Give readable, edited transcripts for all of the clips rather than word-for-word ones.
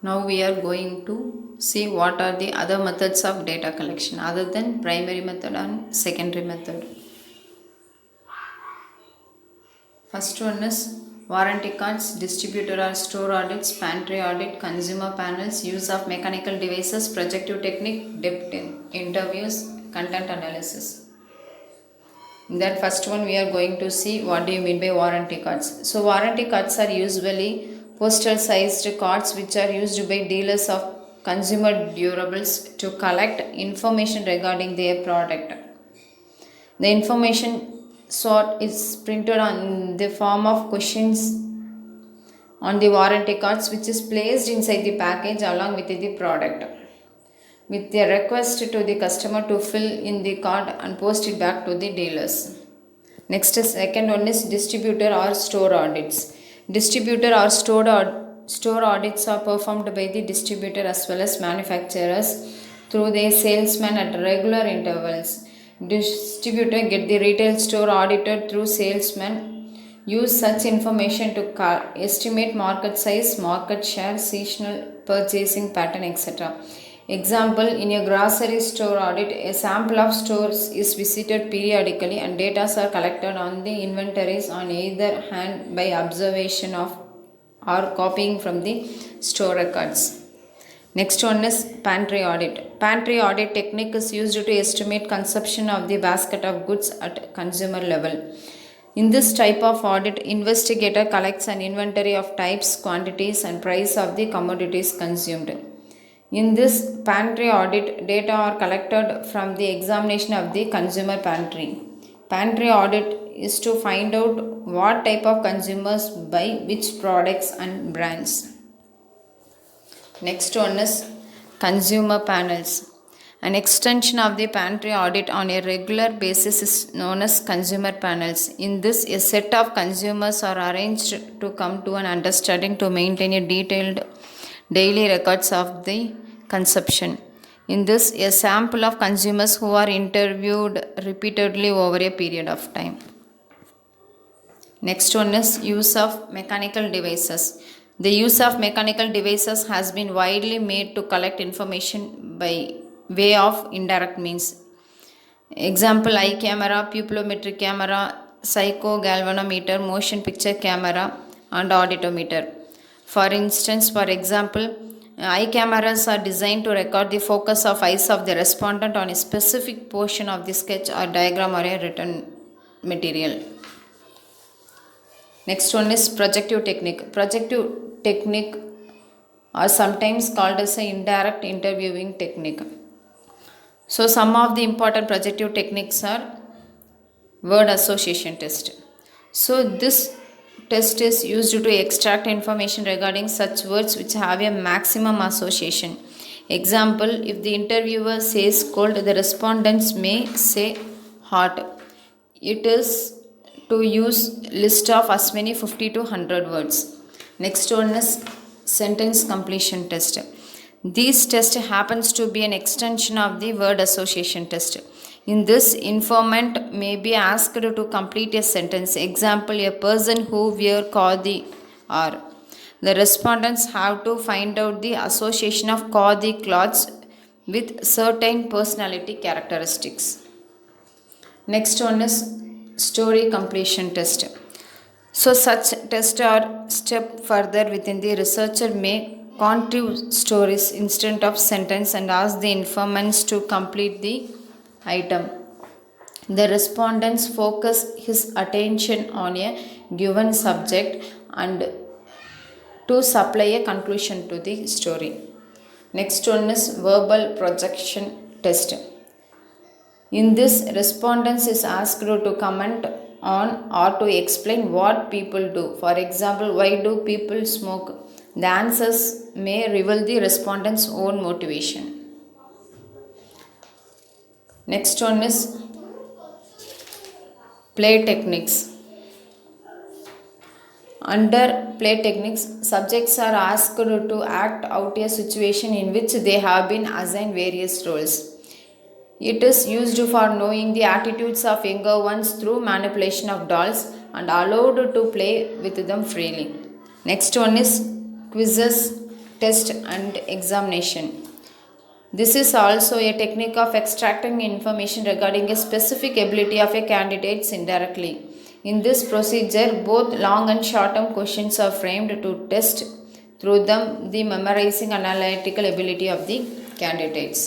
Now we are going to see what are the other methods of data collection other than primary method and secondary method. First one is warranty cards, distributor or store audits, pantry audit, consumer panels, use of mechanical devices, projective technique, depth interviews, content analysis. In that first one we are going to see what do you mean by warranty cards. So warranty cards are usually postal sized cards which are used by dealers of consumer durables to collect information regarding their product. The information sort is printed on the form of questions on the warranty cards which is placed inside the package along with the product with a request to the customer to fill in the card and post it back to the dealers. Next is second one is distributor or store audits. Distributor or store audits are performed by the distributor as well as manufacturers through their salesmen at regular intervals. Distributor get the retail store audited through salesmen. Use such information to estimate market size, market share, seasonal purchasing pattern, etc. Example, in a grocery store audit, a sample of stores is visited periodically and data are collected on the inventories on either hand by observation of or copying from the store records. Next one is pantry audit. Pantry audit technique is used to estimate consumption of the basket of goods at consumer level. In this type of audit, investigator collects an inventory of types, quantities and price of the commodities consumed. In this pantry audit, data are collected from the examination of the consumer pantry. Pantry audit is to find out what type of consumers buy which products and brands. Next one is consumer panels. An extension of the pantry audit on a regular basis is known as consumer panels. In this, a set of consumers are arranged to come to an understanding to maintain a detailed daily records of the consumption. In this, a sample of consumers who are interviewed repeatedly over a period of time. Next one is use of mechanical devices. The use of mechanical devices has been widely made to collect information by way of indirect means. Example, eye camera, pupillometric camera, psychogalvanometer, motion picture camera and auditometer. For instance, for example, eye cameras are designed to record the focus of eyes of the respondent on a specific portion of the sketch or diagram or a written material. Next one is projective technique. Projective technique are sometimes called as an indirect interviewing technique. So some of the important projective techniques are word association test. So this test is used to extract information regarding such words which have a maximum association. Example, if the interviewer says cold, the respondents may say hot. It is to use list of as many 50 to 100 words. Next one is sentence completion test. This test happens to be an extension of the word association test. In this, informant may be asked to complete a sentence. Example, a person who wear khadi or. The respondents have to find out the association of khadi clothes with certain personality characteristics. Next one is story completion test. So such tests are step further within the researcher may contrive stories instead of sentence and ask the informants to complete the item. The respondents focus his attention on a given subject and to supply a conclusion to the story. Next one is verbal projection test. In this, respondents is asked to comment on or to explain what people do. For example, why do people smoke? The answers may reveal the respondent's own motivation. Next one is play techniques. Under play techniques, subjects are asked to act out a situation in which they have been assigned various roles. It is used for knowing the attitudes of younger ones through manipulation of dolls and allowed to play with them freely. Next one is quizzes test and examination. This is also a technique of extracting information regarding a specific ability of a candidate indirectly. In this procedure, both long and short term questions are framed to test through them the memorizing analytical ability of the candidates.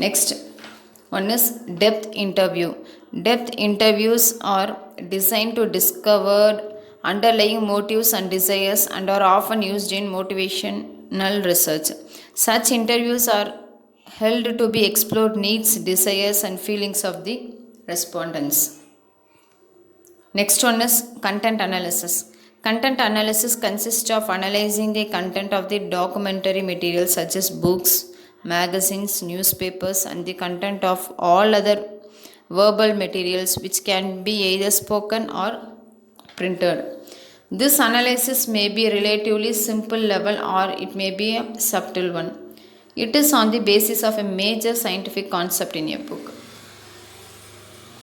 Next one is depth interview. Depth interviews are designed to discover underlying motives and desires and are often used in motivational research. Such interviews are held to be explored needs, desires, and feelings of the respondents. Next one is content analysis. Content analysis consists of analyzing the content of the documentary material such as books, magazines, newspapers, and the content of all other verbal materials which can be either spoken or printed. This analysis may be relatively simple level or it may be a subtle one. It is on the basis of a major scientific concept in a book.